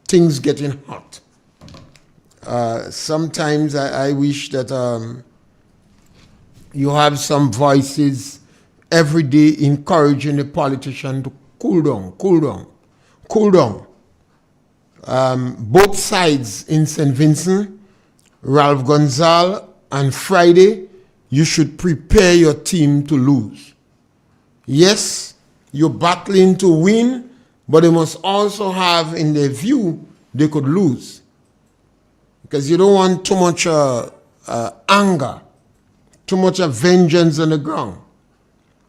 things getting hot. Sometimes I wish that you have some voices every day encouraging the politician to cool down, cool down, cool down. Both sides in St. Vincent, Ralph Gonzalez and Friday, you should prepare your team to lose. Yes, you're battling to win, but they must also have in their view they could lose. Because you don't want too much anger, too much vengeance on the ground.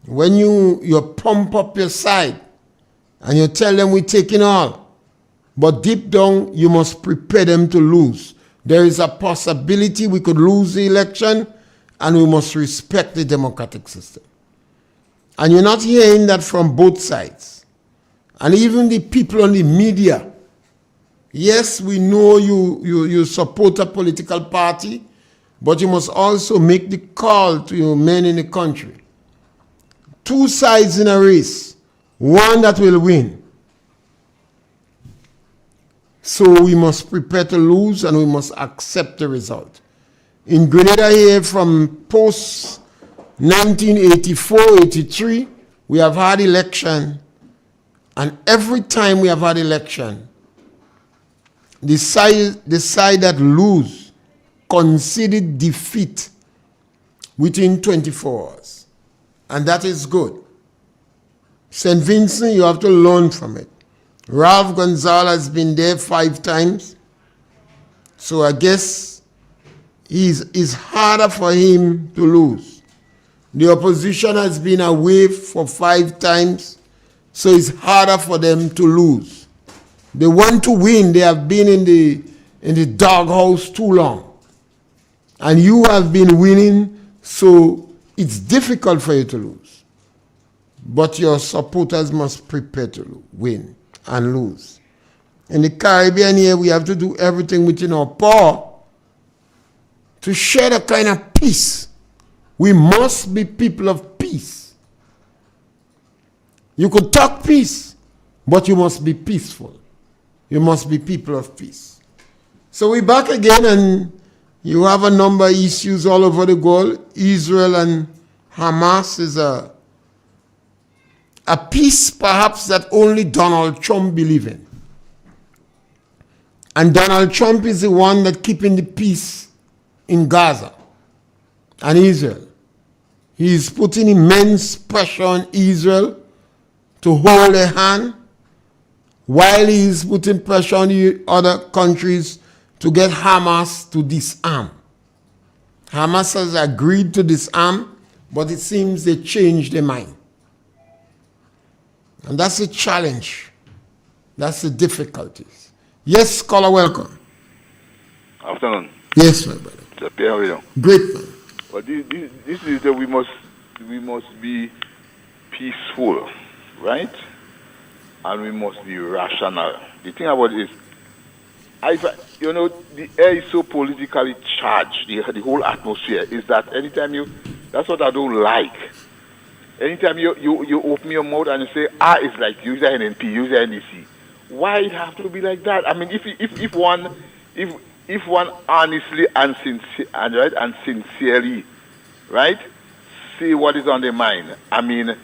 When you pump up your side and you tell them we're taking all, but deep down you must prepare them to lose. There is a possibility we could lose the election, and we must respect the democratic system. And you're not hearing that from both sides. And even the people on the media. Yes, we know you support a political party, but you must also make the call to your men in the country. Two sides in a race, one that will win. So we must prepare to lose, and we must accept the result. In Grenada here, from post 1984-83, we have had election, and every time we have had election, the side that lose conceded defeat within 24 hours. And that is good. St. Vincent, you have to learn from it. Ralph Gonzalez has been there 5 times. So I guess it's harder for him to lose. The opposition has been away for 5 times. So it's harder for them to lose. They want to win. They have been in the doghouse too long. And you have been winning, so it's difficult for you to lose. But your supporters must prepare to win and lose. In the Caribbean here, we have to do everything within our power to share the kind of peace. We must be people of peace. You could talk peace, but you must be peaceful. You must be people of peace. So we're back again, and you have a number of issues all over the world. Israel and Hamas is a peace perhaps that only Donald Trump believes in. And Donald Trump is the one that keeping the peace in Gaza and Israel. He is putting immense pressure on Israel to hold a hand, while he is putting pressure on the other countries to get Hamas to disarm. Hamas has agreed to disarm, but it seems they changed their mind. And that's a challenge. That's the difficulties. Yes, scholar, welcome. Afternoon. Yes, my brother. It's Pierre, how are you? Great, man. But this is that we must be peaceful, right? And we must be rational. The thing about it is, the air is so politically charged, the whole atmosphere, is that anytime that's what I don't like. Anytime you open your mouth and you say, it's like use the NNP, use the NDC. Why it have to be like that? I mean, if one honestly and sincerely, right, say what is on their mind. I mean,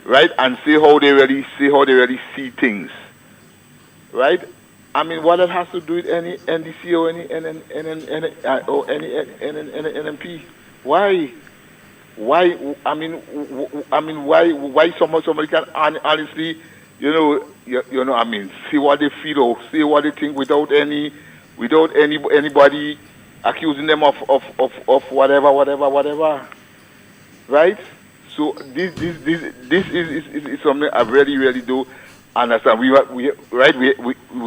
right, and see how they really see things, right? I mean, what it has to do with any NDC or any NNP? Why? I mean, why somebody can honestly, I mean, see what they feel or see what they think without anybody accusing them of whatever, right? So this is something I really do understand. We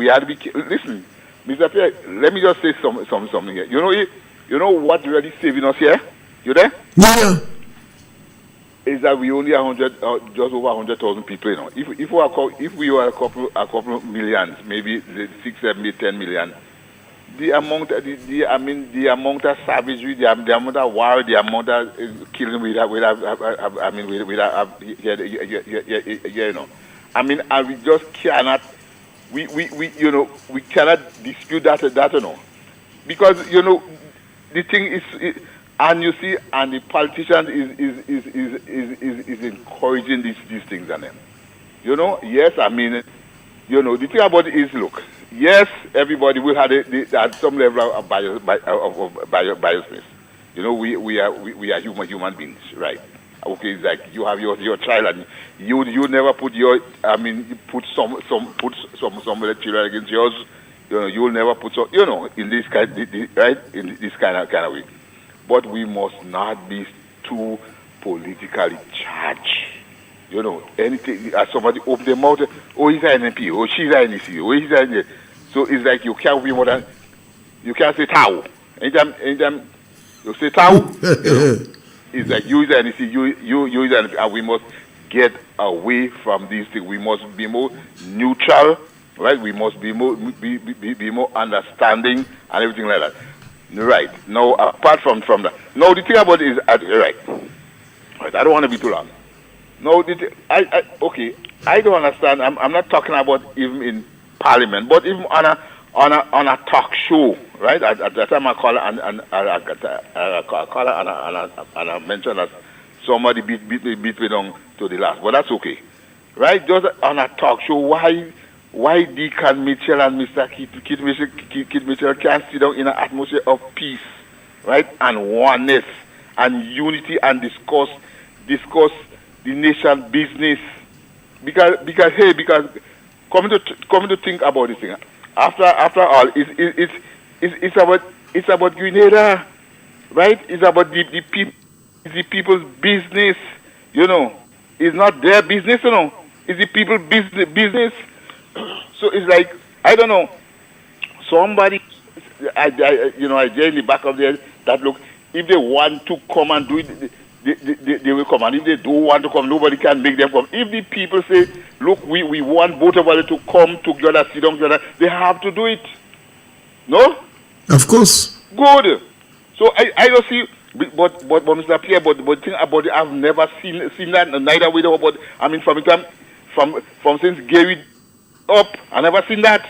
had to be. Listen, Mr. Pierre, let me just say something here. You know what really saving us here? You there? Yeah. Is that we only just over 100,000 people. If we were a couple of millions, maybe 6, 7, 8, 10 million. The amount of savagery, the amount of war, the amount of killing I mean, and we just cannot, we cannot dispute that, because, the thing is, and you see, and the politicians is encouraging these things on them. Yes, I mean, the thing about it is, look, yes, everybody will have at some level of biasness. We are human beings, right? Okay, it's like you have your child, and you never put you put some of the children against yours. You will never put in this kind, right, in this kind of way. But we must not be too politically charged. Anything, as somebody open their mouth, oh, he's an MP, oh, she's an NEC, oh, he's an. So it's like you can't be more than, you can't say tau. Anytime you say tau, it's like you is an NEC, you is an, and we must get away from these things. We must be more neutral, right? We must be more understanding and everything like that. Right. Now, apart from that, now the thing about it is, right. I don't want to be too long. No, I don't understand. I'm not talking about even in Parliament, but even on a talk show, right? At the time I call it and I mentioned that somebody beat me down to the last, but that's okay, right? Just on a talk show, why Deacon Mitchell and Mr. Kit Mitchell can't sit down in an atmosphere of peace, right, and oneness and unity and discuss the nation business, because coming to think about this thing, after all, it's about Grenada, right? It's about the people's business, It's not their business, It's the people's business. So it's like, I don't know, somebody, I in the back of there that look, if they want to come and do it, they will come, and if they don't want to come, nobody can make them come. If the people say, look, we want both of us to come together, sit down together, they have to do it. No? Of course. Good. So I don't see, but Mr. Pierre, but the thing about it, I've never seen that, neither with about, I mean, from since Gary up, I never seen that.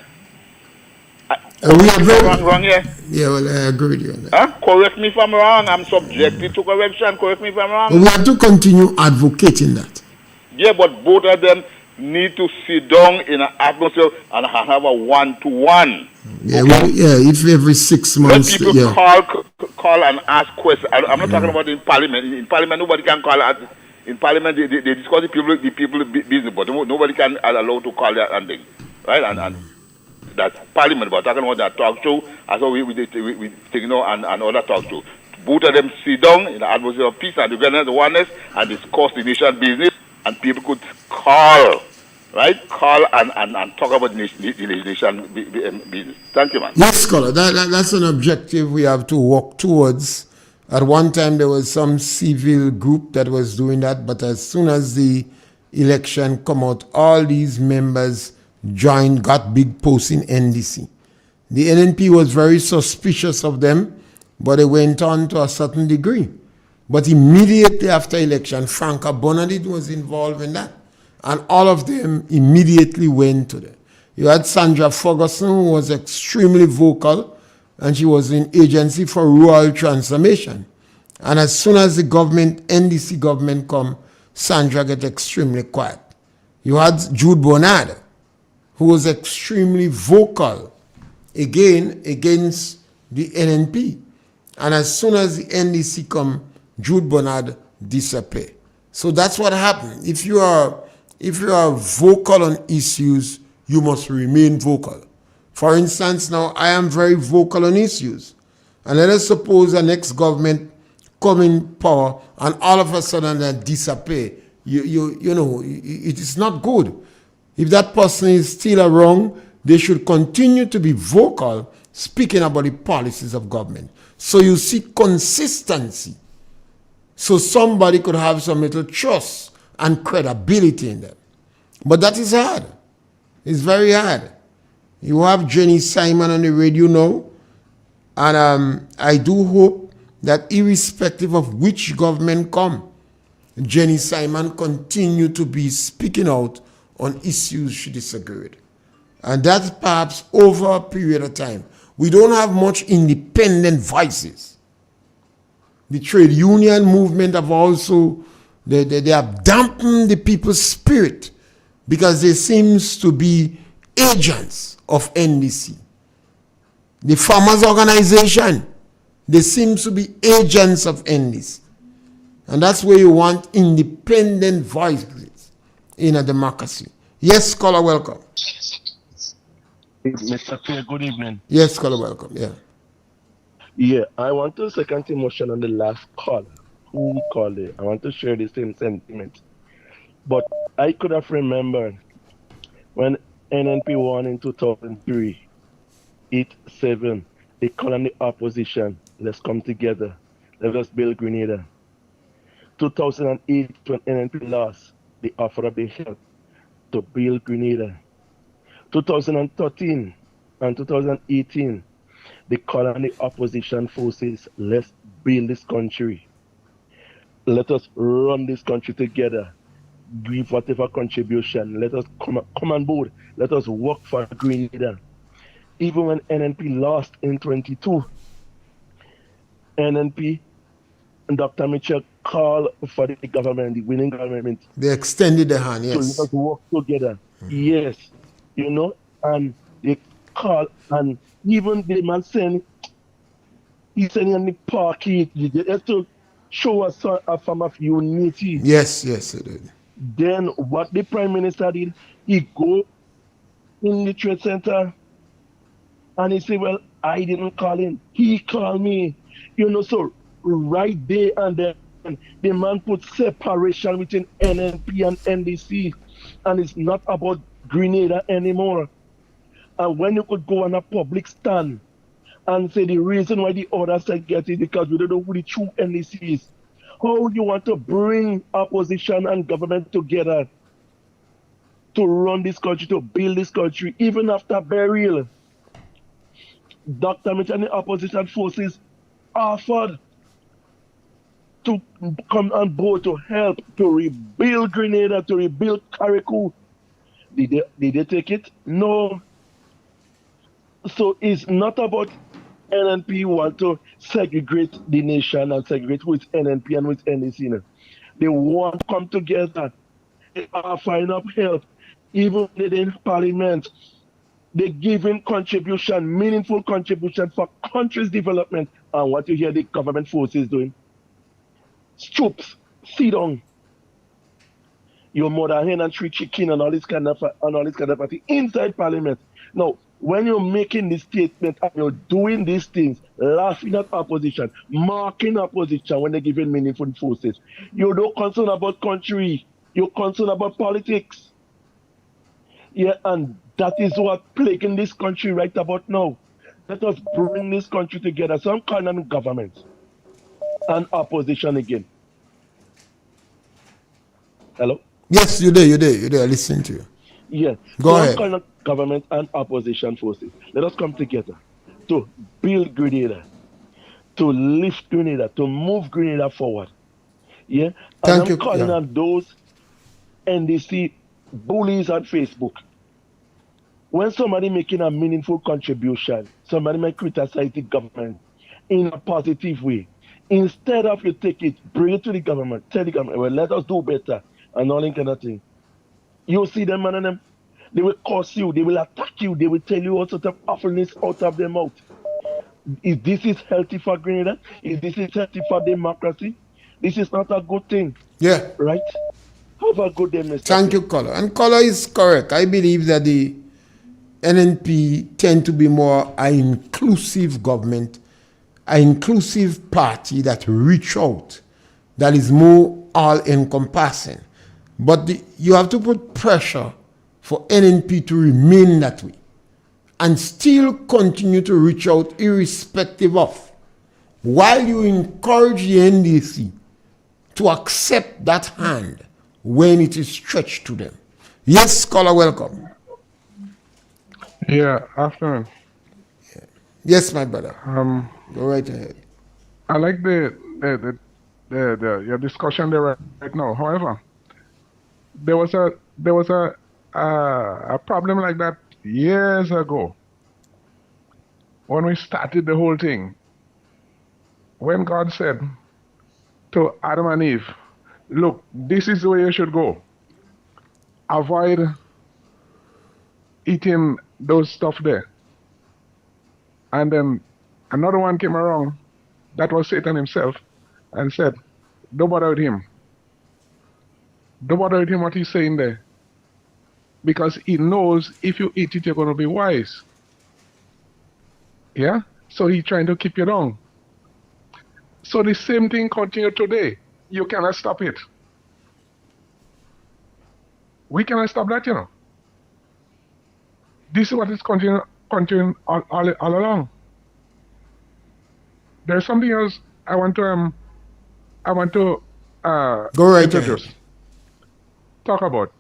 We are wrong here. Yeah, well, I agree with you on that. Correct me if I'm wrong. I'm subjected to correction. Correct me if I'm wrong. We have to continue advocating that. Yeah, but both of them need to sit down in an atmosphere and have a one-to-one. Yeah, okay? If every 6 months. Let people call and ask questions. I'm not talking about in Parliament. In Parliament, nobody can call. In Parliament, they discuss the people business, but nobody can allow to call that and thing, right? And that's Parliament, but talking about that talk show, as well we take and other talk show. Both of them sit down in the atmosphere of peace and togetherness, oneness, and discuss the nation business, and people could call, right? Call and talk about the nation business. Thank you, man. Yes, scholar, that's an objective we have to work towards. At one time, there was some civil group that was doing that, but as soon as the election come out, all these members joined, got big posts in NDC. The NNP was very suspicious of them, but they went on to a certain degree. But immediately after election, Franca Bonadit was involved in that. And all of them immediately went to them. You had Sandra Ferguson, who was extremely vocal, and she was in Agency for Rural Transformation. And as soon as the government, NDC government come, Sandra get extremely quiet. You had Jude Bernard, who was extremely vocal, again, against the NNP. And as soon as the NDC come, Jude Bernard disappear. So that's what happened. If you are vocal on issues, you must remain vocal. For instance, now I am very vocal on issues. And let us suppose the next government come in power and all of a sudden they disappear. It is not good. If that person is still wrong, they should continue to be vocal, speaking about the policies of government. So you see consistency. So somebody could have some little trust and credibility in them. But that is hard. It's very hard. You have Jenny Simon on the radio now, and I do hope that irrespective of which government come, Jenny Simon continue to be speaking out on issues she disagreed. And that's perhaps over a period of time. We don't have much independent voices. The trade union movement have also, they have dampened the people's spirit because they seems to be agents of NDC. The farmers' organization, they seem to be agents of NDC. And that's where you want independent voices in a democracy. Yes, caller, welcome. Mr. Pierre, good evening. Yes, caller, welcome. Yeah. Yeah, I want to second the motion on the last call. Who called it? I want to share the same sentiment. But I could have remembered when NNP won in 2003, 8-7, they called on the opposition, let's come together, let us build Grenada. 2008, when NNP lost, they offered up the help to build Grenada. 2013 and 2018, they call on the opposition forces, let's build this country. Let us run this country together. Give whatever contribution. Let us come on board. Let us work for Grenada. Even when NNP lost in 22, NNP and Dr. Mitchell called for the government, the winning government. They extended the hand, yes. So let us work together. Yes. You know, and they call, and even the man saying, he's saying in the park, he has to show us a form of unity. Yes, yes, it did. Then what the Prime Minister did, he go in the trade center and he said, well, I didn't call him. He called me. You know, so right there and then, the man put separation between NNP and NDC. And it's not about Grenada anymore. And when you could go on a public stand and say the reason why the other side gets it because we don't know who the true NDC is. How you want to bring opposition and government together to run this country, to build this country, even after burial. Dr. Mitch and the opposition forces offered to come on board to help to rebuild Grenada, to rebuild Carriacou. Did they take it? No. So it's not about NNP want to segregate the nation and segregate with NNP and with NDC. They want to come together. They are finding up help. Even in Parliament, they're giving contribution, meaningful contribution for country's development. And what you hear the government forces doing? Stoops, sit down. Your mother hen and 3 chicken and all this kind of thing inside Parliament. Now, when you're making this statement and you're doing these things, laughing at opposition, marking opposition when they're giving meaningful forces, you don't concern about country, you're concerned about politics. Yeah, and that is what plaguing this country right about now. Let us bring this country together. So I'm calling on government and opposition again. Hello? Yes, you're there, listening to you. Yeah. Go ahead. Kind of government and opposition forces. Let us come together to build Grenada, to lift Grenada, to move Grenada forward. Yeah. And Thank you. I'm calling on those NDC bullies on Facebook. When somebody making a meaningful contribution, somebody might criticize the government in a positive way. Instead of you take it, bring it to the government, tell the government, well, let us do better, and all that kind of thing. You see them, man, and them, they will curse you, they will attack you, they will tell you all sorts of awfulness out of their mouth. If this is healthy for Grenada, if this is healthy for democracy, this is not a good thing. Yeah. Right? Have a good day, Mr. Thank you, Color. And Color is correct. I believe that the NNP tend to be more an inclusive government, an inclusive party that reach out, that is more all-encompassing. But you have to put pressure for NNP to remain that way and still continue to reach out irrespective of, while you encourage the NDC to accept that hand when it is stretched to them. Yes, Scholar, welcome. Yeah, afternoon. Yes, my brother. Go right ahead. I like your discussion there right now. However, there was a a problem like that years ago when we started the whole thing. When God said to Adam and Eve, look, this is the way you should go. Avoid eating those stuff there. And then another one came along, that was Satan himself, and said, don't bother with him. Don't bother with him what he's saying there. Because he knows if you eat it, you're going to be wise. Yeah? So he's trying to keep you down. So the same thing continues today. You cannot stop it. We cannot stop that, you know. This is what is continuing all along. There's something else I want to Go right introduce, talk about,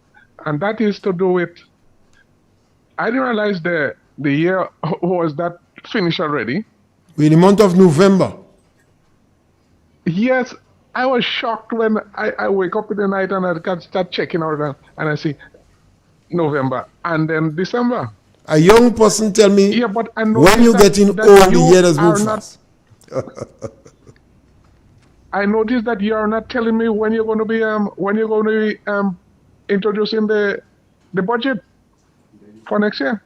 and that is to do with. I didn't realize the year was that finished already. We're in the month of November. Yes, I was shocked when I wake up in the night and I can start checking out and I see November and then December. A young person tell me, yeah, but I know when you getting old, the year does move fast. I noticed that you are not telling me when you're going to be introducing the budget for next year.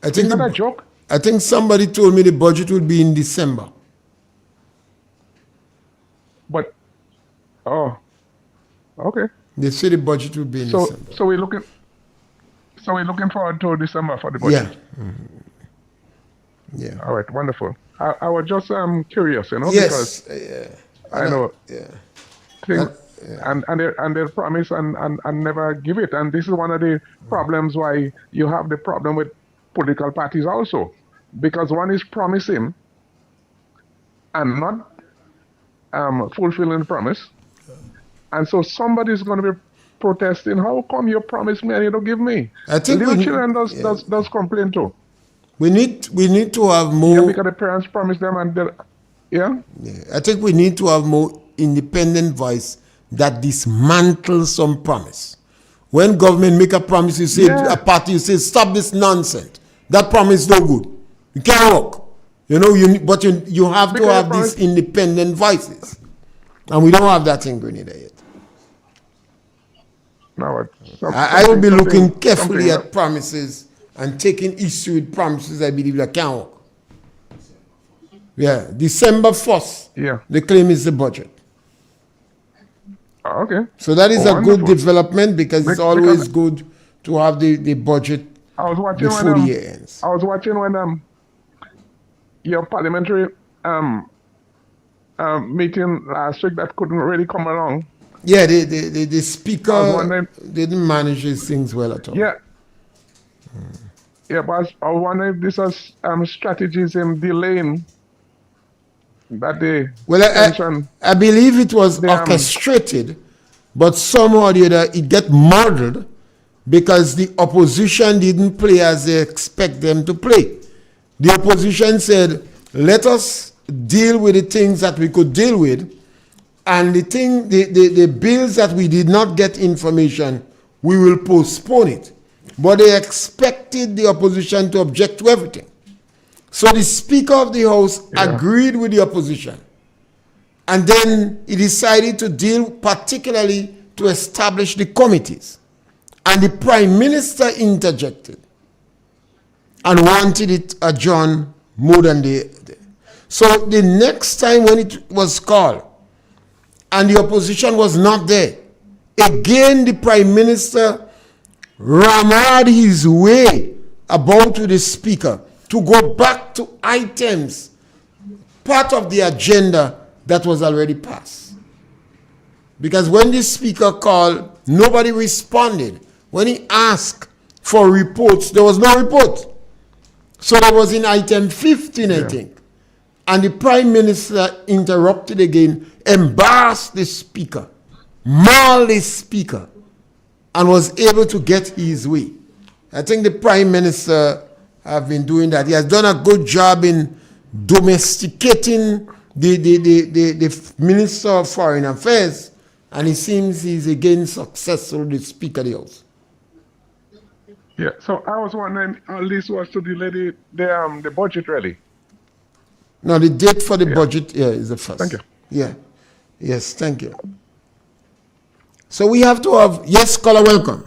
I think is that a joke? I think somebody told me the budget will be in December. But okay. They say the budget will be in December. So we're looking forward to December for the budget. Yeah. Mm-hmm. Yeah. All right, wonderful. I was just curious, you know, yes. because I know things, and they promise and never give it, and this is one of the problems why you have the problem with political parties also, because one is promising and not fulfilling the promise, and so somebody is going to be protesting. How come you promised me and you don't give me? I think little children does complain too. We need to have more. Yeah, because the parents promise them and yeah. I think we need to have more independent voice that dismantles some promise. When government make a promise, you say a party, you say stop this nonsense. That promise is no good. You can't work. You know, you have to have these independent voices, and we don't have that in Grenada yet. No, I will be looking carefully at promises and taking issue with promises I believe that can't work. Yeah, December 1st. Yeah. The claim is the budget. Okay. So that is a good development because it's always good to have the budget before the year ends. I was watching when your parliamentary meeting last week that couldn't really come along. Yeah, the speaker didn't manage these things well at all. Yeah. Yeah, but I wonder if this is strategies in delaying that they I believe it was orchestrated, but somehow or the other it get muddled because the opposition didn't play as they expect them to play. The opposition said, let us deal with the things that we could deal with, and the bills that we did not get information, we will postpone it. But they expected the opposition to object to everything. So the Speaker of the House agreed with the opposition. And then he decided to deal particularly to establish the committees. And the Prime Minister interjected and wanted it adjourned more than So the next time when it was called and the opposition was not there, again the Prime Minister rammed his way about to the Speaker to go back to items, part of the agenda that was already passed. Because when the Speaker called, nobody responded. When he asked for reports, there was no report. So that was in item 15, I think. And the Prime Minister interrupted again, embarrassed the Speaker, mauled the Speaker, and was able to get his way. I think the Prime Minister have been doing that. He has done a good job in domesticating the Minister of Foreign Affairs And it seems he's again successful, the Speaker of the House. Yeah, so I was wondering, all this was to delay the budget, really. No, the date for the budget is the first. Thank you. Yeah. Yes, thank you. So we have to have, yes, caller, welcome.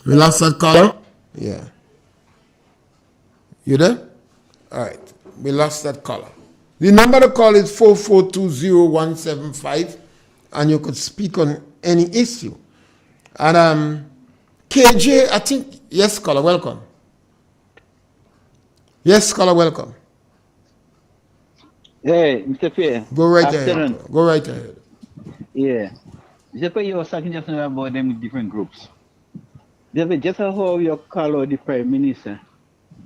We lost that caller? Yeah. You there? All right. We lost that caller. The number to call is 4420175, and you could speak on any issue. And KJ, I think, yes, caller, welcome. Yes, caller, welcome. Hey, Mr. Pierre. Go right ahead. Go right ahead. Yeah. Mr. Pierre, you were talking just now about them different groups. Just how you call out the Prime Minister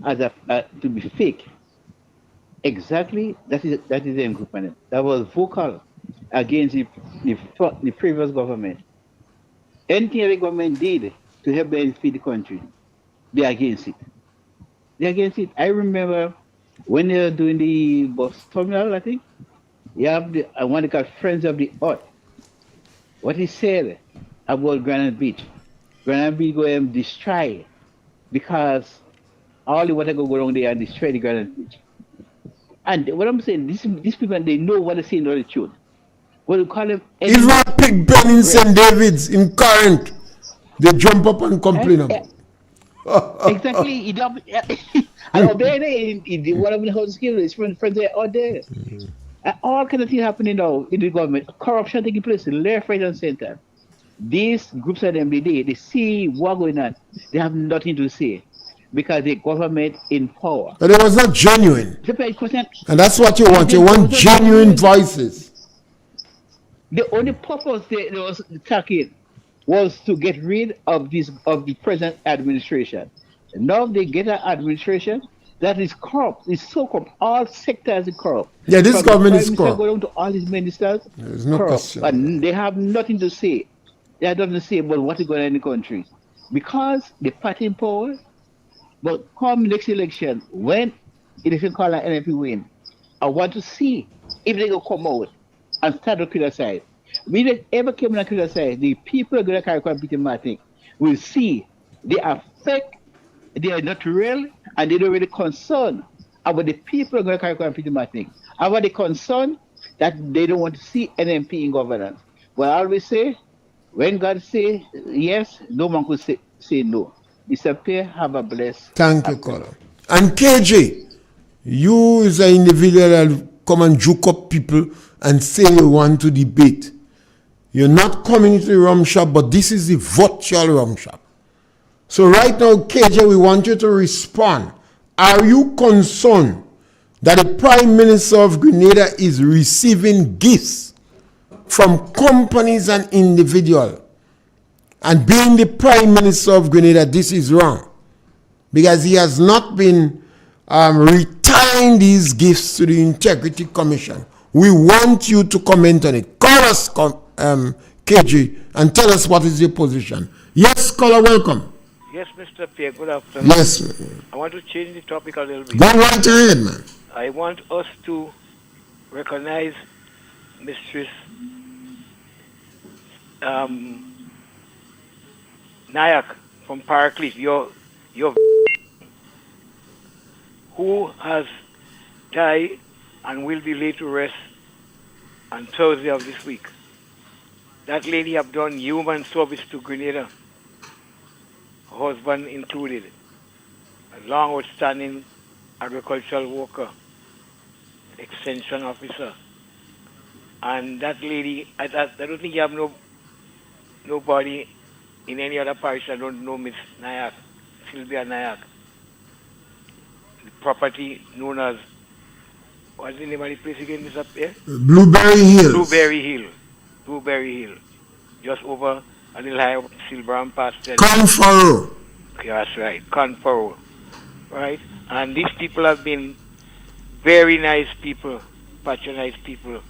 as to be fake. Exactly, that is the group that was vocal against the previous government. Anything the government did to help benefit the country, they're against it. They're against it. I remember when they were doing the bus terminal, I think, you have I want to call Friends of the Earth. What he said about Granite Beach go and destroy because all the water go around there and destroy the Granite Beach. And what I'm saying, these people, they know what they're saying, not the truth. What we call them... Even Pig Ben in St. David's, in Current, they jump up and complain about. Exactly. And out there, in one of the house skills, friends out there. All kind of things happening now in the government. Corruption taking place left, right, and center. These groups of them, they see what's going on. They have nothing to say. Because the government in power. But it was not genuine. And that's what you want. You want genuine voices. The only purpose they was attacking was to get rid of the present administration. And now they get an administration that is corrupt. It's so corrupt. All sectors are corrupt. Yeah, this government is corrupt. Going to all these ministers. There's no question. And they have nothing to say. They have nothing to say about what is going on in the country. Because the party in power. But come next election, when election call and NFP win, I want to see if they will come out and start to criticize. We don't ever come and criticize. The people are going to carry on will see they are fake, they are not real, and they don't really concern about the people are going to carry on about the concern that they don't want to see NMP in governance. But I always say, when God say yes, no one could say no. Mr. Pierre, have a blessed. Thank you, caller. And KJ, you as an individual that come and juke up people and say you want to debate. You're not coming to the rum shop, but this is the virtual rum shop. So right now, KJ, we want you to respond. Are you concerned that the Prime Minister of Grenada is receiving gifts from companies and individuals? And being the Prime Minister of Grenada, this is wrong. Because he has not been returning these gifts to the Integrity Commission. We want you to comment on it. Call us, KG, and tell us what is your position. Yes, caller, welcome. Yes, Mr. Pierre, good afternoon. Yes. I want to change the topic a little bit. Go right ahead, man. I want us to recognize Mistress Nayak from Paracliffe, your who has died and will be laid to rest on Thursday of this week. That lady have done human service to Grenada, her husband included, a long outstanding agricultural worker, extension officer. And that lady, I don't think you have nobody in any other parish that don't know Miss Nayak, Sylvia Nayak. The property known as, what's the name of the place again, Mr. Pierre? Blueberry Hill. Blueberry Hill. Just over a little higher up Silveram Pass. Confaro. Okay, that's right, Confaro. Right? And these people have been very nice people, patronized people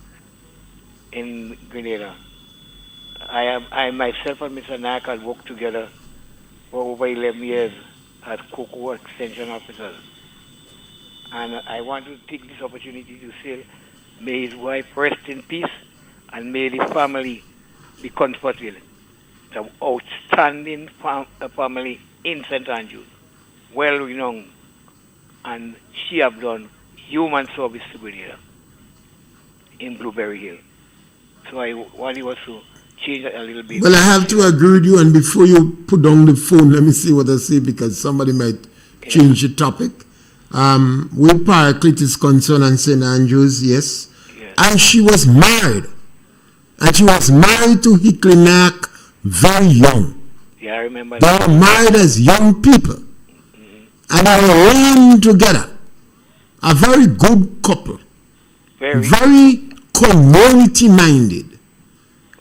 in Grenada. I myself and Mr. Nayak had worked together for over 11 years as Cocoa Extension officers. And I want to take this opportunity to say, may his wife rest in peace, and may the family be comforted. It's an outstanding family in St. Andrews, well renowned, and she have done human service to Grenada in Blueberry Hill. So I wanted us to change that a little bit. Well, I have to agree with you, and before you put down the phone, let me see what I say, because somebody might change the topic. Where Paraclete is concerned and St. Andrews, yes. And she was married. And she was married to Hicklinak very young. Yeah, I remember they that. They were married as young people. And they were living together. A very good couple. Very community-minded.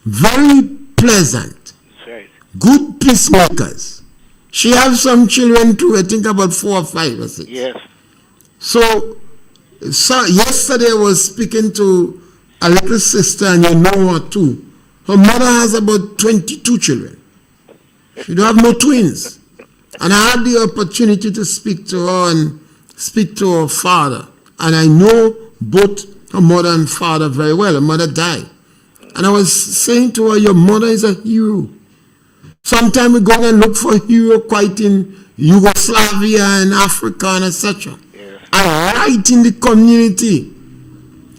Very pleasant. Right. Good peacemakers. She has some children too, I think about 4 or 5 or 6. Yes. So yesterday I was speaking to a little sister, and you know her too. Her mother has about 22 children. She don't have no twins. And I had the opportunity to speak to her and speak to her father. And I know both her mother and father very well. Her mother died. And I was saying to her, your mother is a hero. Sometimes we go and look for a hero quite in Yugoslavia and Africa and etc. Yes. And right in the community,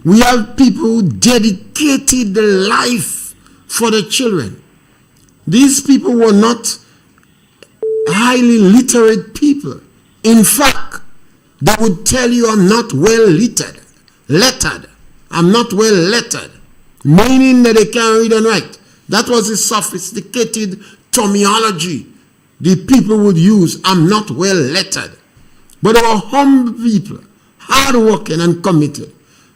we have people who dedicated their life for the children. These people were not highly literate people. In fact, they would tell you, I'm not well lettered. I'm not well lettered. Meaning that they can't read and write. That was the sophisticated terminology the people would use. I'm not well lettered. But they were humble people, hardworking and committed.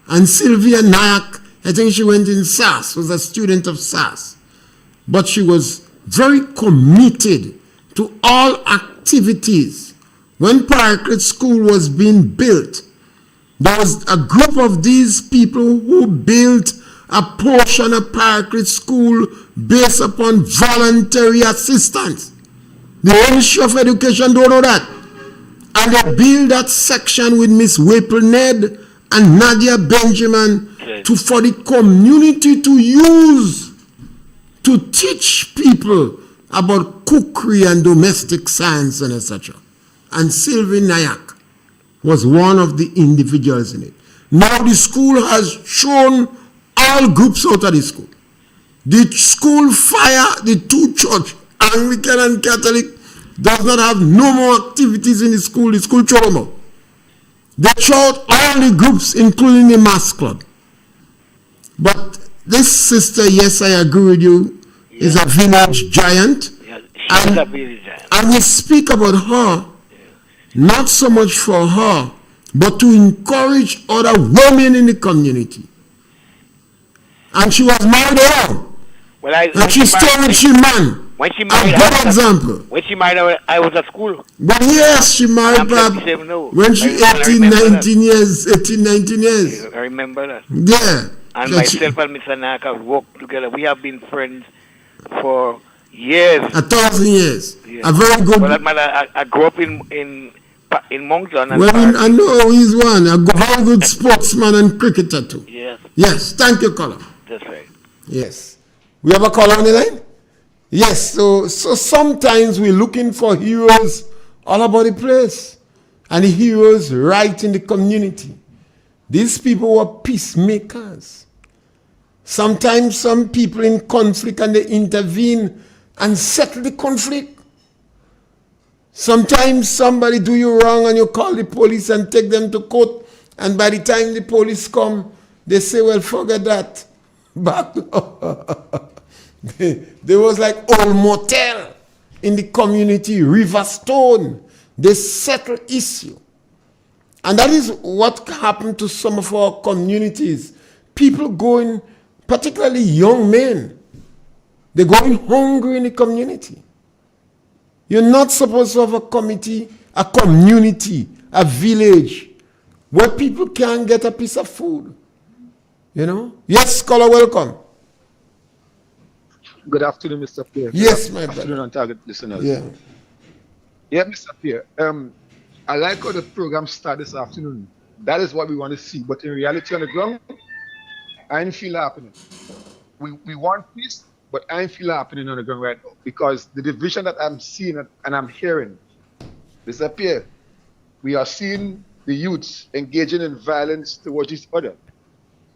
And Sylvia Nayak, I think she went in SAS, was a student of SAS. But she was very committed to all activities. When Paraclete School was being built, there was a group of these people who built a portion of Paraclete School based upon voluntary assistance. The Ministry of Education don't know that. And they built that section with Miss Whipple Ned and Nadia Benjamin for the community to use to teach people about cookery and domestic science and etc. And Sylvie Nayak was one of the individuals in it. Now the school has shown all groups out of the school. The school fire, the two church, Anglican and Catholic, does not have no more activities in the school throw them out. They showed all the groups, including the mass club. But this sister, yes, I agree with you, is a village giant. Yeah, she's a village giant. And we speak about her, not so much for her, but to encourage other women in the community. And she was married alone. Well, and she stayed with she man. When she married, a good example. When she married, I was at school. But yes, she married when she 18, 19 years. I remember that. Yeah. And myself and Mr. Naka worked together. We have been friends for years. 1,000 years. Yeah. A very good. Well, I grew up in Moncton. Well, I know he's one. A very good sportsman and cricketer too. Yes. Yes. Thank you, caller. That's right. Yes. We have a caller on the line? Yes. So sometimes we're looking for heroes all about the place. And the heroes right in the community. These people were peacemakers. Sometimes some people in conflict and they intervene and settle the conflict. Sometimes somebody do you wrong and you call the police and take them to court, and by the time the police come, they say, well, forget that. Back there was like old motel in the community, Riverstone. They settle issue. And that is what happened to some of our communities. People going, particularly young men, they're going hungry in the community. You're not supposed to have a community, a village, where people can't get a piece of food. You know? Yes, caller, welcome. Good afternoon, Mr. Pierre. Yes, my brother. Good afternoon, on target listeners. Yeah. Yeah, Mr. Pierre. I like how the program started this afternoon. That is what we want to see. But in reality on the ground, I didn't feel happening. We want peace, but I ain't feel happening on the ground right now because the division that I'm seeing and I'm hearing, Mr. Pierre, we are seeing the youths engaging in violence towards each other.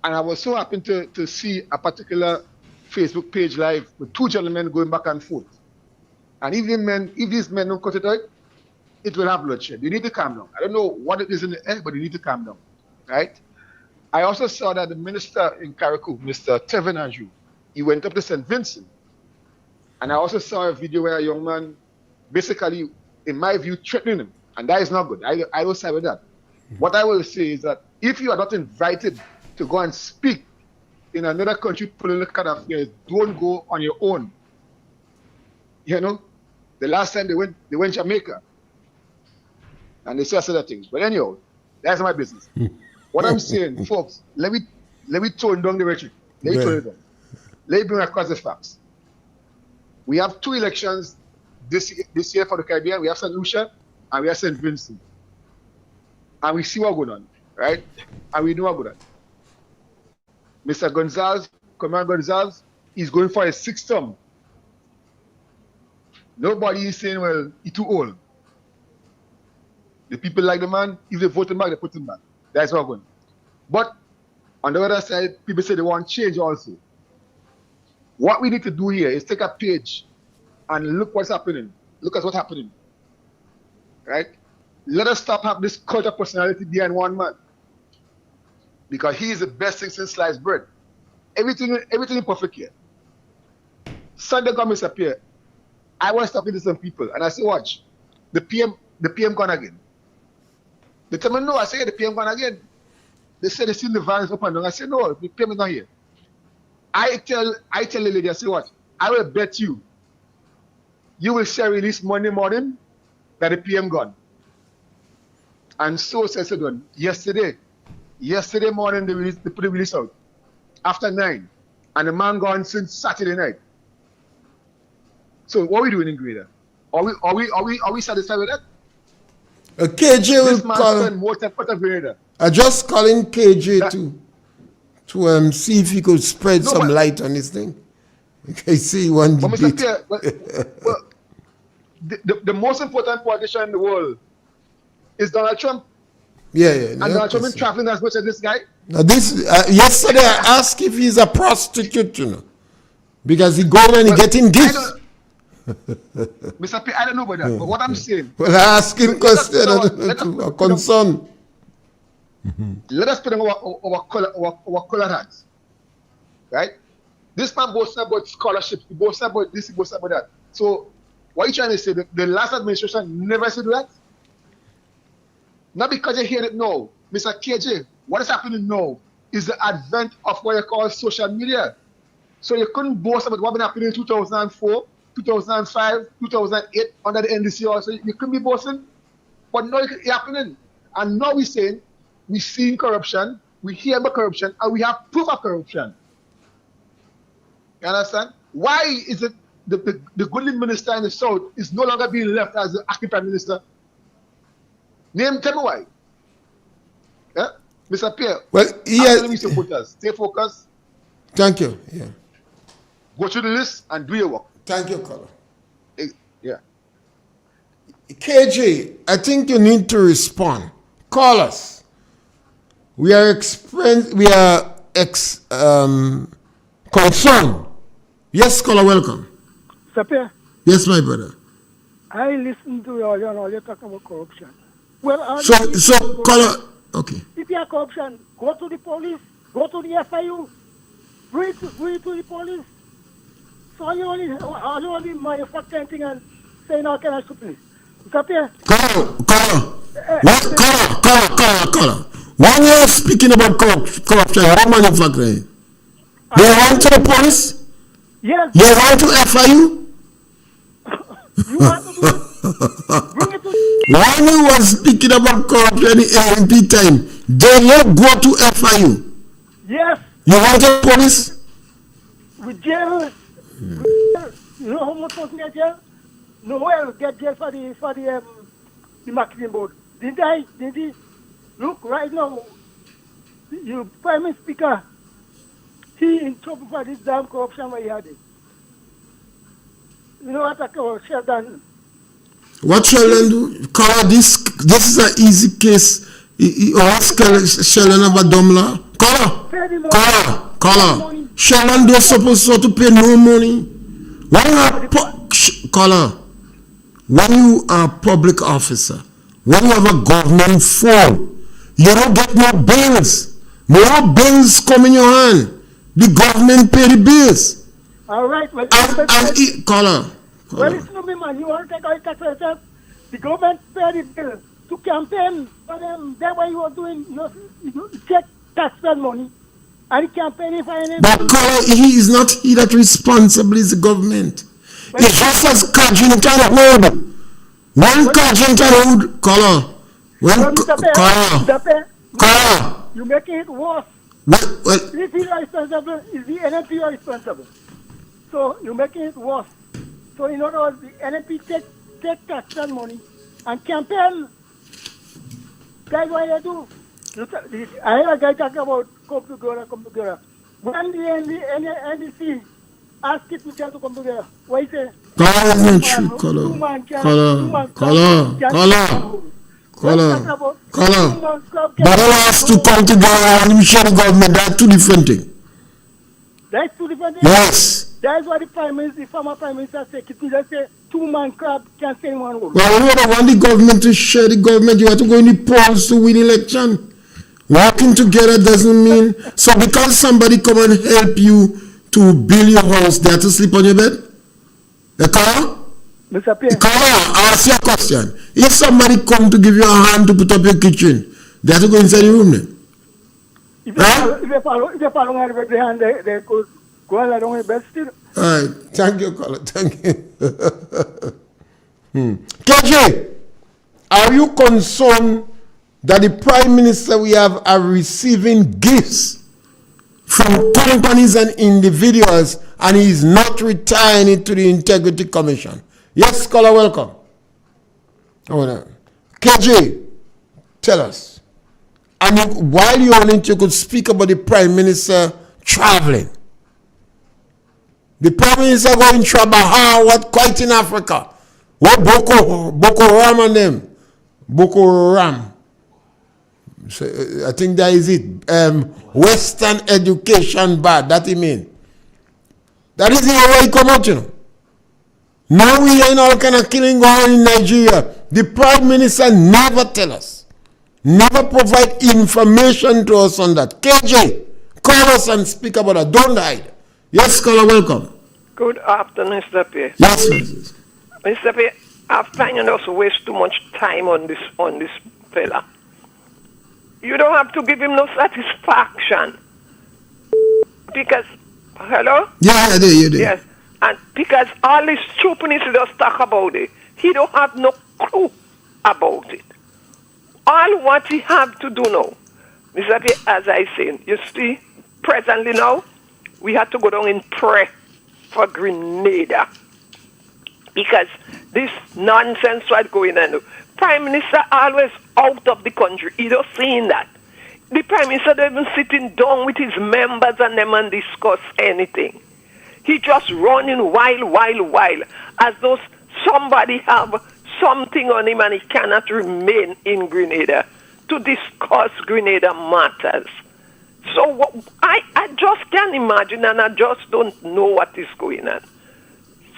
And I was so happy to see a particular Facebook page live with two gentlemen going back and forth. And if these men don't cut it out, it will have bloodshed. You need to calm down. I don't know what it is in the air, but you need to calm down, right? I also saw that the minister in Carriacou, Mr. Tevin Andrew, he went up to St. Vincent. And I also saw a video where a young man basically, in my view, threatening him. And that is not good. I don't side with that. What I will say is that if you are not invited to go and speak in another country political affairs, don't go on your own. You know, the last time they went Jamaica. And they said other things. But anyhow, that's my business. What I'm saying, folks, let me tone down the rhetoric. Let me tone it down. Let me bring across the facts. We have two elections this year for the Caribbean. We have St. Lucia and we have St. Vincent. And we see what's going on, right? And we know what's going on. Mr. Gonzalez, Commander Gonzalez, is going for his 6th term. Nobody is saying, well, he's too old. The people like the man, if they vote him back, they put him back. That's what's going on. But on the other side, people say they want change also. What we need to do here is take a page and look what's happening. Look at what's happening. Right? Let us stop having this cult of personality behind one man. Because he is the best thing since sliced bread. Everything is perfect here. Sunday come Mr. Pierre. I was talking to some people and I said, watch, the PM gone again. They tell me no, I say the PM gone again. They said they seen the violence up and down. I said no, the PM is not here. I tell the lady, I say what? I will bet you will share release Monday morning that the PM gone. And so says it done. Yesterday morning they put the release out. After 9. And the man gone since Saturday night. So what are we doing in Grenada? Are we satisfied with that? KJ This will man call. spend more time in Grenada. I just calling KJ to see if he could spread some light on this thing. Okay, see one But debate. Mr. Pierre, the most important politician in the world is Donald Trump. Yeah. And Donald Trump is traveling as much as this guy. Now this yesterday I asked if he's a prostitute, because he go and he getting gifts. Mr. Pierre, I don't know about that. But what I'm saying. Well, I ask him question a concern. Let us put on our color hats. Right? This man boasts about scholarships, he boasts about this, he boasts about that. So what are you trying to say? The last administration never said that? Not because you hear it now. Mr. KJ, what is happening now is the advent of what you call social media. So you couldn't boast about what been happening in 2004, 2005, 2008 under the NDC also. You couldn't be boasting. But now it's happening. And now we're saying, we're seeing corruption, we hear about corruption, and we have proof of corruption. You understand? Why is it the goodly minister in the South is no longer being left as the acting prime minister? Tell me why. Yeah? Mr. Pierre, well, supporters, stay focused. Thank you. Yeah. Go through the list and do your work. Thank you, caller. Yeah. KJ, I think you need to respond. Call us. We are concerned. Yes, caller, welcome. Sapir, Yes, my brother. I listened to all you're talking about corruption. Well, So caller, okay. if you have corruption, go to the police, go to the FIU, read to the police. So you only manufacturing thing and saying how can I supply? Sapir? Caller. When you're speaking about corruption, how manufacturing? You want to the police? Yes. You want to FIU? You want to do it? Bring it to When you were speaking about corruption in AMP time, they not go to FIU. Yes. You want the police? With jail. You know how much money get jail? No well get jail for the marketing board. Did he look right now? You Prime Minister Speaker, he in trouble for this damn corruption where he had it. You know what I call Sheldon? What Sheldon do? Color, this is an easy case. Ask Sheldon about Domla. Color. Sheldon don't supposed to pay no money. When you are a public officer, when you have a government phone, you don't get no bills. No bills come in your hand. The government pay the bills. All right. Well, Color. Well, it's not me, man. You want to take out tax yourself? The government pay the bill to campaign for them. That's why you are doing, you take taxpayer money. And the campaign for them. But Color, he is not he that responsible is the government. Well, it's just as Kajin can hold. One Kajin can hold. Color. Color. You're making it worse. Well, if he is responsible, is the NMP responsible? So you're making it worse. So in other words, the NMP take taxpayer money and campaign. That's what they do. I heard a guy talking about come together. When the NDC asked it to come together, what he say? Color is not true, Color. But all has to come together and we share the government. That's two different things. That's two different things? Yes. That's what the former Prime Minister said. He just say two-man crab can stay in one room. Well, you don't want the government to share the government. You have to go in the polls to win election. Working together doesn't mean... So because somebody come and help you to build your house, they have to sleep on your bed? The car? Mr. Pierre. Ask your question. If somebody come to give you a hand to put up your kitchen, they have to go inside the room then. If they follow with the hand, they could go and lie down in the bed still. All right. Thank you, Color. Thank you. KJ, are you concerned that the Prime Minister we have are receiving gifts from companies and individuals and he is not retiring it to the Integrity Commission? Yes, Scholar, welcome. Oh, no. KJ, tell us. And while you're on it, you could speak about the Prime Minister traveling. The Prime Minister going to what quite in Africa. What Boko Haram and them? Boko Haram. So, I think that is it. Western education bad. That he mean. That is the way he come out, you know. Now we are in all kind of killing going on in Nigeria. The Prime Minister never tell us. Never provide information to us on that. KJ, call us and speak about that. Don't hide. Yes, Scholar, welcome. Good afternoon, Mr. Pierre. Yes, yes. Mr. Pierre, I find you also waste too much time on this fella. You don't have to give him no satisfaction. Because, hello? Yeah, you do. Yes. And because all this stupidness he just talk about it, he don't have no clue about it. All what he have to do now, Mr. Pierre, as I say, you see, presently now, we have to go down and pray for Grenada. Because this nonsense what's going on. Prime Minister always out of the country. He don't seeing that. The Prime Minister don't even sitting down with his members and them and discuss anything. He just running while, as though somebody have something on him and he cannot remain in Grenada to discuss Grenada matters. So I just can't imagine and I just don't know what is going on.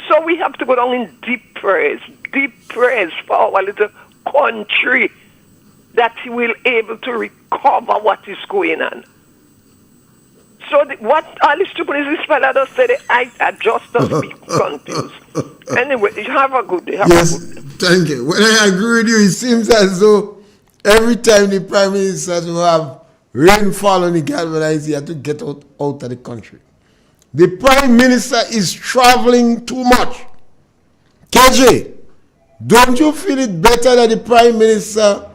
So we have to go down in deep prayers for our little country that he will able to recover what is going on. So what all this stupid is this fella does say, I just don't be confused. Anyway, you have a good day. Yes, thank you. When I agree with you, it seems as though every time the Prime Minister will have rainfall on the galvanized, he has to get out of the country. The Prime Minister is traveling too much. KJ, don't you feel it better that the Prime Minister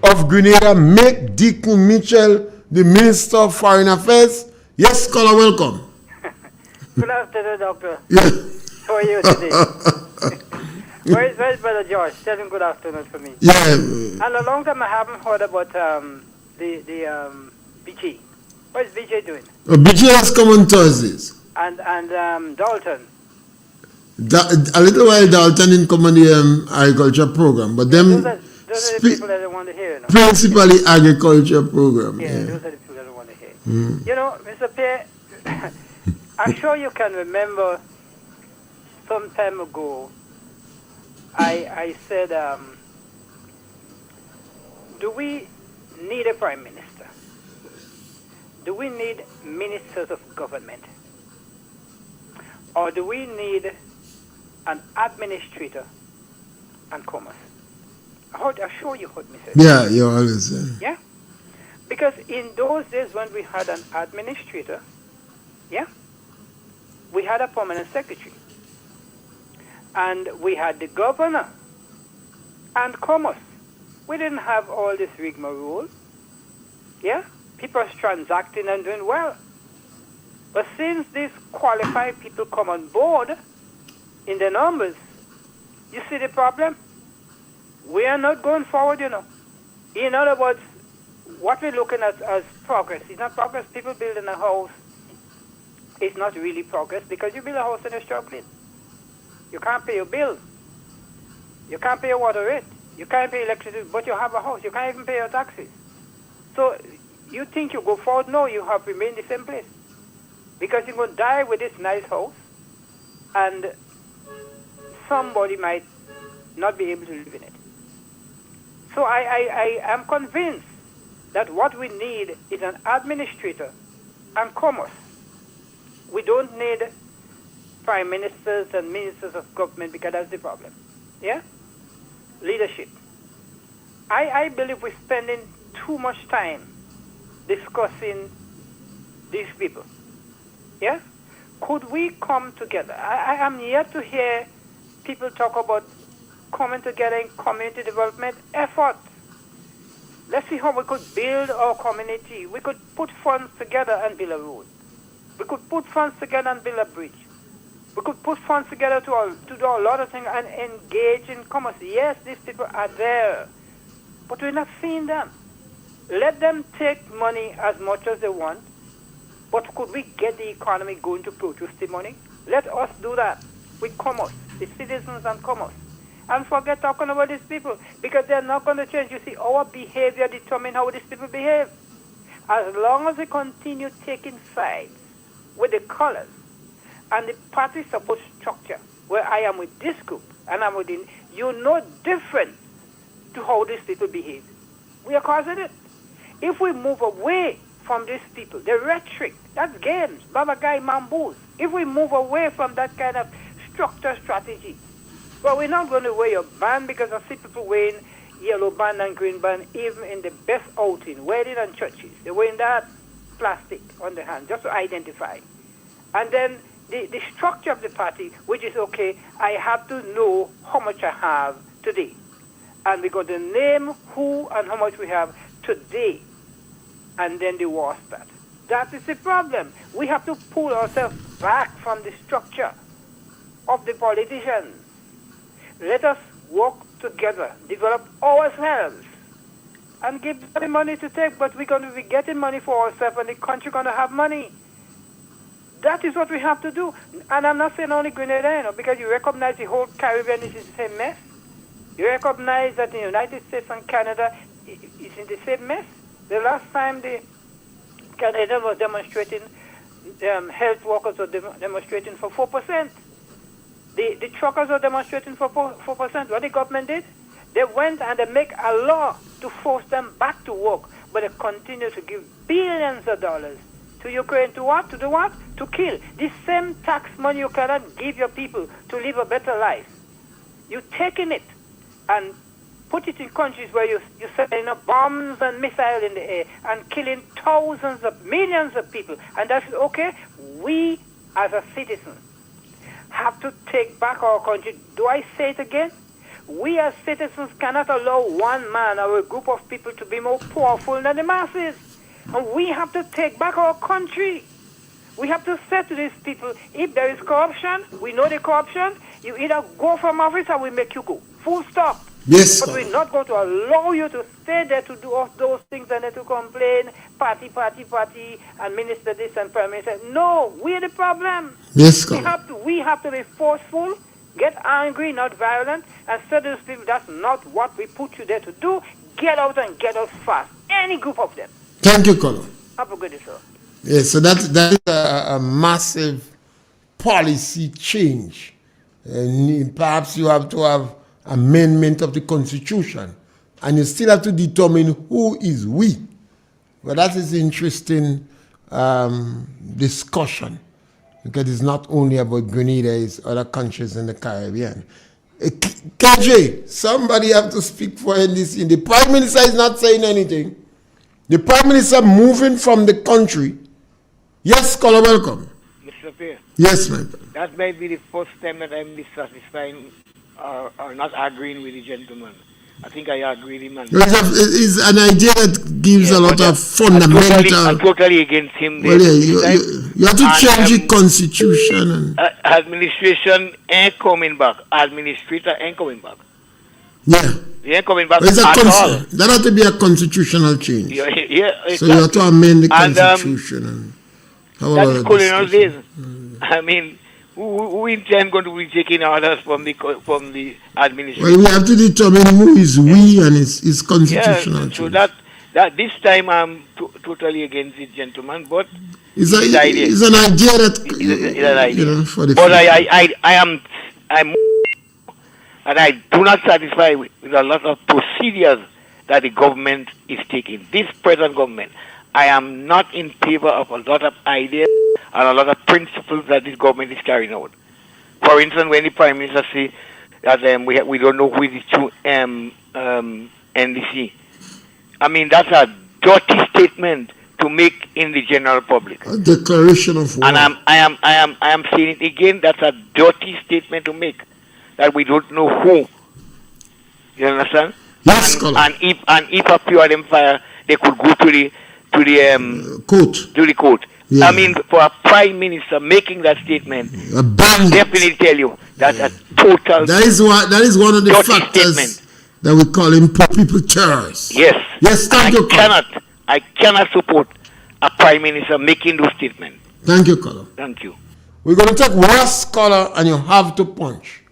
of Grenada make Dick Mitchell the Minister of Foreign Affairs? Yes, Scholar, welcome. Good afternoon, Doctor. Yeah. How are you today? Where's Brother George? Tell him good afternoon for me. Yeah. And a long time I haven't heard about the BG. What's BG doing? BG has come on Thursdays. And Dalton. A little while Dalton in come on the agriculture program, but them Those are the people that I want to hear. You know? principally agriculture program. Yeah, those are the people that I want to hear. You know, Mr. Pierre, I'm sure you can remember some time ago, I said, do we need a prime minister? Do we need ministers of government? Or do we need an administrator and commerce? I'm sure you heard me say that. Yeah, you always say. Yeah? Because in those days when we had an administrator, yeah, we had a permanent secretary. And we had the governor and commerce. We didn't have all this rigmarole. Yeah? People are transacting and doing well. But since these qualified people come on board in the numbers, you see the problem? We are not going forward, you know. In other words, what we're looking at as progress is not progress. People building a house is not really progress because you build a house and you're struggling. You can't pay your bills. You can't pay your water rate. You can't pay electricity, but you have a house. You can't even pay your taxes. So you think you go forward? No, you have remained the same place. Because you're going to die with this nice house, and somebody might not be able to live in it. So I am convinced that what we need is an administrator and commerce. We don't need prime ministers and ministers of government because that's the problem. Yeah? Leadership. I believe we're spending too much time discussing these people. Yeah? Could we come together? I am yet to hear people talk about coming together in community development effort. Let's see how we could build our community. We could put funds together and build a road. We could put funds together and build a bridge. We could put funds together to do a lot of things and engage in commerce. Yes, these people are there, but we're not seeing them. Let them take money as much as they want, but could we get the economy going to produce the money? Let us do that with commerce, the citizens and commerce. And forget talking about these people, because they're not going to change. You see, our behavior determines how these people behave. As long as we continue taking sides with the colors and the party support structure, where I am with this group and I'm with you're no different to how these people behave. We are causing it. If we move away from these people, the rhetoric, that's games, babagai, mamboos. If we move away from that kind of structure strategy, well, we're not going to wear your band, because I see people wearing yellow band and green band even in the best outing, wedding and churches. They're wearing that plastic on the hand just to identify. And then the structure of the party, which is, okay, I have to know how much I have today. And we're going to name who and how much we have today. And then the war starts. That is the problem. We have to pull ourselves back from the structure of the politicians. Let us work together, develop ourselves, and give them the money to take, but we're going to be getting money for ourselves, and the country going to have money. That is what we have to do. And I'm not saying only Grenada, you know, because you recognize the whole Caribbean is in the same mess. You recognize that the United States and Canada is in the same mess. The last time the Canadians was demonstrating, health workers were demonstrating for 4%. The truckers were demonstrating for 4%. What the government did? They went and they make a law to force them back to work, but they continue to give billions of dollars to Ukraine to what? To do what? To kill. The same tax money you cannot give your people to live a better life. You're taking it and put it in countries where you're setting up bombs and missiles in the air and killing thousands of millions of people. And that's okay. We, as a citizen, have to take back our country. Do I say it again? We as citizens cannot allow one man or a group of people to be more powerful than the masses. And we have to take back our country. We have to say to these people, if there is corruption, we know the corruption, you either go from office or we make you go. Full stop. Yes. But we're not going to allow you to stay there to do all those things and then to complain, party, and minister this and prime minister. No, we're the problem. Yes, we have to be forceful Get angry, not violent, and say to these people, that's not what we put you there to do. Get out and get out fast. Any group of them. Thank you, Colonel. Have a good day, sir. Yes, so that is a massive policy change. And perhaps you have to have amendment of the Constitution, and you still have to determine who is we. But that is interesting discussion, because it's not only about Grenada, it's other countries in the Caribbean. KJ, somebody have to speak for NDC. The Prime Minister is not saying anything. The Prime Minister moving from the country. Yes, caller, welcome. Mr. Pierre. Yes, my brother. That might be the first time that I'm dissatisfying or not agreeing with the gentleman. I think I agree with him. It's an idea that gives a lot of fundamental. I'm totally against him. Well, yeah, you have to change the constitution. And administration ain't coming back. Administrator ain't coming back. Yeah. He ain't coming back It's at all. That has to be a constitutional change. Yeah, exactly. So you have to amend the constitution. That's colonial days. I mean, who intend going to be taking orders from the administration? Well, we have to determine who is we, and it's constitutional. Yeah, so that this time I'm totally against it, gentlemen. But it's an idea that it's an idea. You know, for the but I'm and I do not satisfy with a lot of procedures that the government is taking. This present government, I am not in favor of a lot of ideas and a lot of principles that this government is carrying out. For instance, when the Prime Minister says that we don't know who is the NDC, I mean, that's a dirty statement to make in the general public. A declaration of war. And I am saying it again. That's a dirty statement to make, that we don't know who. You understand? Yes, and if a few of them fire, they could go to the court. To the court. Yeah. I mean, for a Prime Minister making that statement, definitely tell you that's a total. That is one of the factors statement that we call him people terrorists. Yes. Yes. Thank you, Colonel. I cannot support a Prime Minister making those statements. Thank you, Colonel. Thank you. We're going to take last caller, and you have to punch.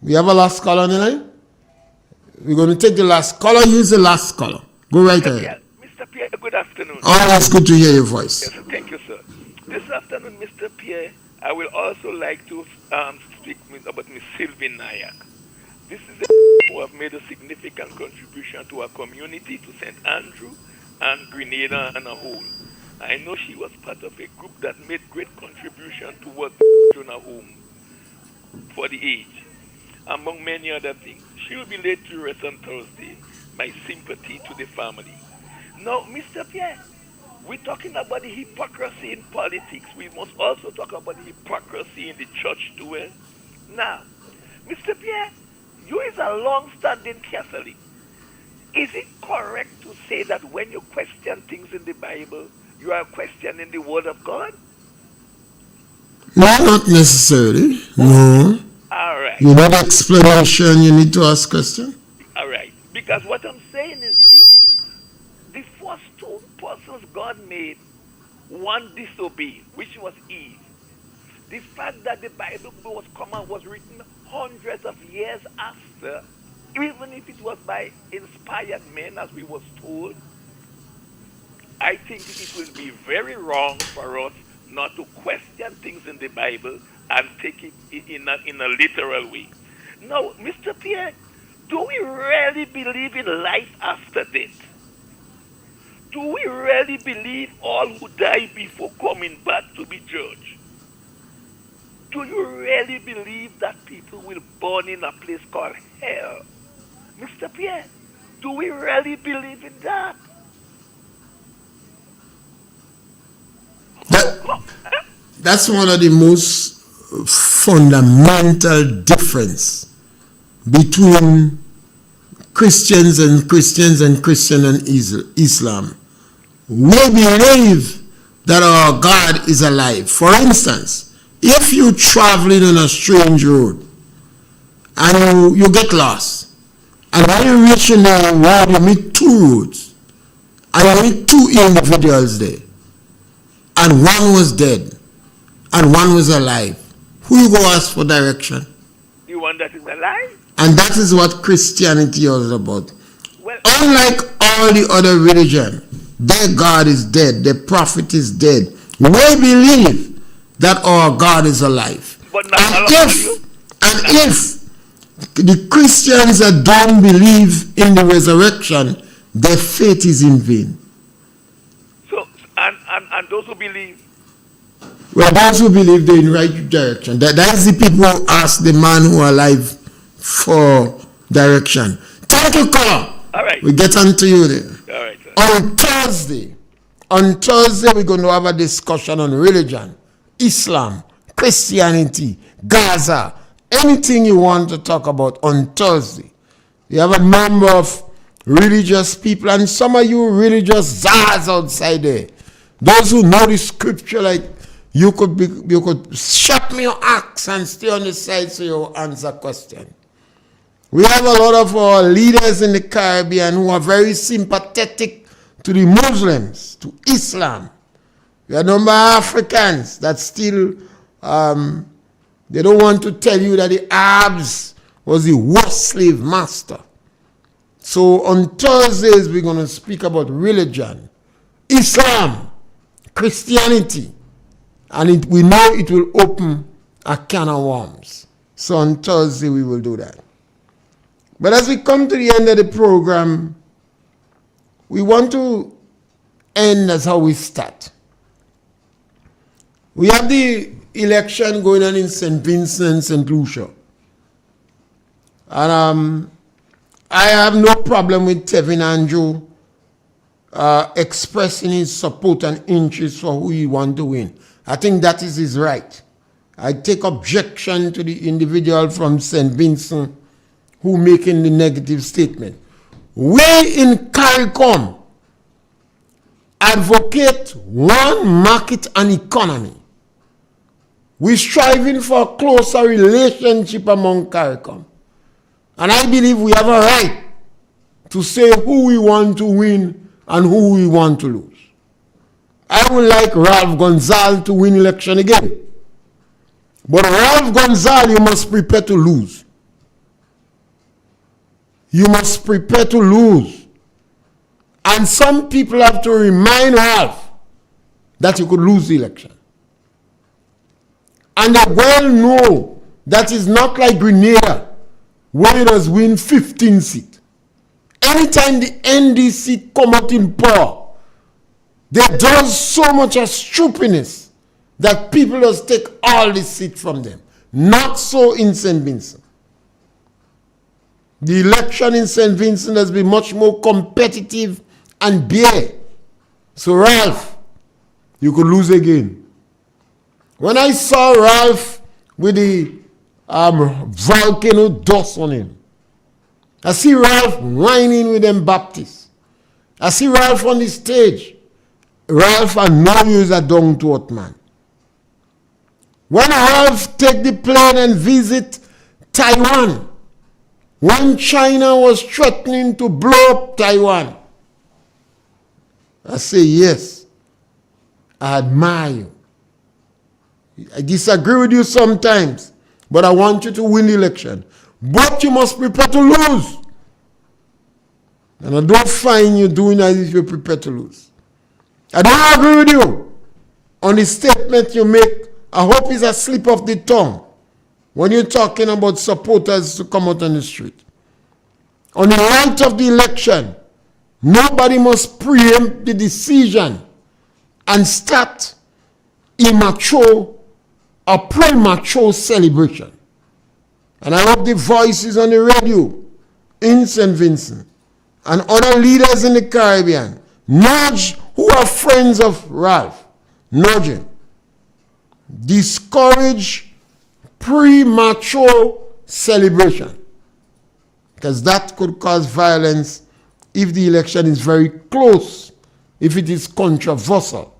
We have a last caller on the line. We're going to take the last caller. Use the last caller. Go right ahead. Mr. Pierre, good afternoon. Always good to hear your voice. Yes, thank you, sir. This afternoon, Mr. Pierre, I will also like to speak about Ms. Sylvie Nayak. This is a who have made a significant contribution to our community, to St. Andrew and Grenada and a whole. I know she was part of a group that made great contribution towards the home for the age, among many other things. She will be laid to rest on Thursday. My sympathy to the family. Now, Mr. Pierre, we're talking about the hypocrisy in politics. We must also talk about the hypocrisy in the church too. Now, Mr. Pierre, you is a long-standing Catholic. Is it correct to say that when you question things in the Bible, you are questioning the Word of God? No, not necessarily. No. All right. You need explanation, you need to ask question. All right. Because what I'm saying is this. The first two persons God made, one disobeyed, which was Eve. The fact that the Bible was written hundreds of years after, even if it was by inspired men, as we was told, I think it will be very wrong for us not to question things in the Bible and take it in a literal way. Now, Mr. Pierre, do we really believe in life after death? Do we really believe all who die before coming back to be judged? Do you really believe that people will burn in a place called hell? Mr. Pierre, do we really believe in that? That's one of the most fundamental difference between Christians and Christian and Islam. We believe that our God is alive. For instance, if you're traveling on a strange road and you get lost, and when you reach in the road, you meet two roads, and you meet two individuals there, and one was dead, and one was alive, who you go ask for direction? one that is alive. And that is what Christianity is about. Well, unlike all the other religion, their God is dead, their prophet is dead. We believe that our God is alive. But not if the Christians that don't believe in the resurrection, their faith is in vain. So, and those who believe? Well, those who believe they're in the right direction. That is the people who ask the man who are alive for direction. Thank you, Carl. All right. We get on to you there. All right, sir. On Thursday, we're going to have a discussion on religion, Islam, Christianity, Gaza, anything you want to talk about on Thursday. You have a number of religious people, and some of you religious czars outside there. Those who know the scripture, like you could sharpen your axe and stay on the side so you answer questions. We have a lot of our leaders in the Caribbean who are very sympathetic to the Muslims, to Islam. We have a number of Africans that still, they don't want to tell you that the Arabs was the worst slave master. So on Thursdays, we're going to speak about religion, Islam, Christianity, and we know it will open a can of worms. So on Thursday, we will do that. But as we come to the end of the program, we want to end as how we start. We have the election going on in St. Vincent and St. Lucia. And I have no problem with Tevin Andrew expressing his support and interest for who he wants to win. I think that is his right. I take objection to the individual from St. Vincent who making the negative statement. We in CARICOM advocate one market and economy. We're striving for a closer relationship among CARICOM. And I believe we have a right to say who we want to win and who we want to lose. I would like Ralph Gonzalez to win election again. But Ralph Gonzalez, you must prepare to lose. You must prepare to lose. And some people have to remind Ralph that you could lose the election. And they well know that is not like Grenada, where it has win 15 seats. Anytime the NDC come out in power, they do so much of stupidness that people just take all the seats from them. Not so in St. Vincent. The election in St. Vincent has been much more competitive and bare. So Ralph, you could lose again. When I saw Ralph with the volcano dust on him, I see Ralph whining with them Baptists. I see Ralph on the stage. Ralph and no use a down to earth man. When Ralph take the plane and visit Taiwan, when China was threatening to blow up Taiwan, I say, yes, I admire you. I disagree with you sometimes, but I want you to win the election. But you must prepare to lose. And I don't find you doing as if you're prepared to lose. I don't agree with you on the statement you make. I hope it's a slip of the tongue when you're talking about supporters to come out on the street. On the night of the election, nobody must preempt the decision and start immature or premature celebration. And I hope the voices on the radio in St. Vincent and other leaders in the Caribbean nudge who are friends of Ralph, nudge him. Discourage premature celebration, because that could cause violence if the election is very close, if it is controversial.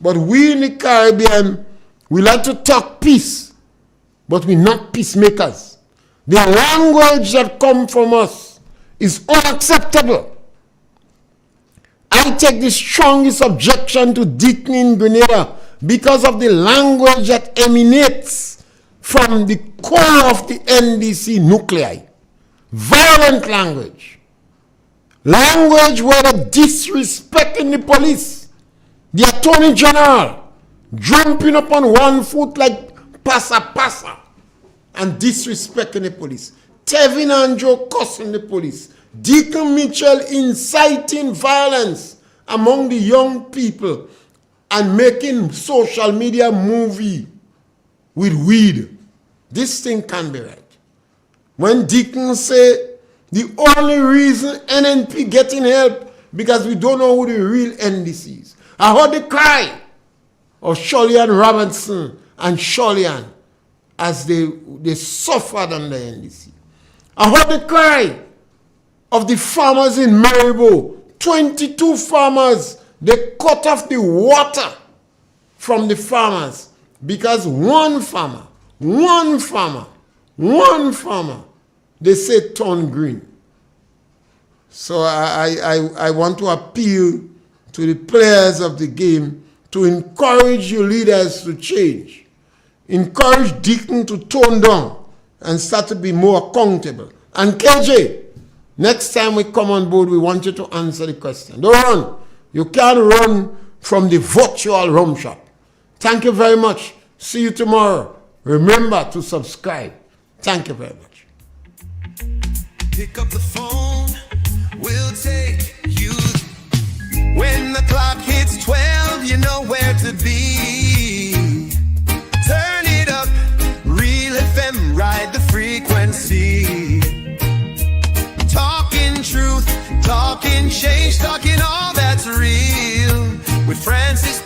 But we in the Caribbean, we like to talk peace, but we're not peacemakers. The language that comes from us is unacceptable. I take the strongest objection to deepening Grenada because of the language that emanates from the core of the NDC nuclei. Violent language. Language where they're disrespecting the police. The Attorney General jumping up on one foot like pasa and disrespecting the police. Tevin Andrew cussing the police. Deacon Mitchell inciting violence among the young people and making social media movie with weed. This thing can't be right. When Deacon say the only reason NNP getting help because we don't know who the real NDC is. I heard the cry of Sholian Robinson and Sholian as they suffered under NDC. I heard the cry of the farmers in Maribo. 22 farmers, they cut off the water from the farmers because one farmer, they say turn green. So I want to appeal to the players of the game to encourage your leaders to change. Encourage Deacon to tone down and start to be more accountable. And KJ, next time we come on board, we want you to answer the question. Don't run. You can't run from the virtual rum shop. Thank you very much. See you tomorrow. Remember to subscribe. Thank you very much. Pick up the phone. We'll take you. When the clock hits 12, you know where to be. Turn it up. Real FM, ride the frequency. Talking truth, talking change, talking all that's real with Francis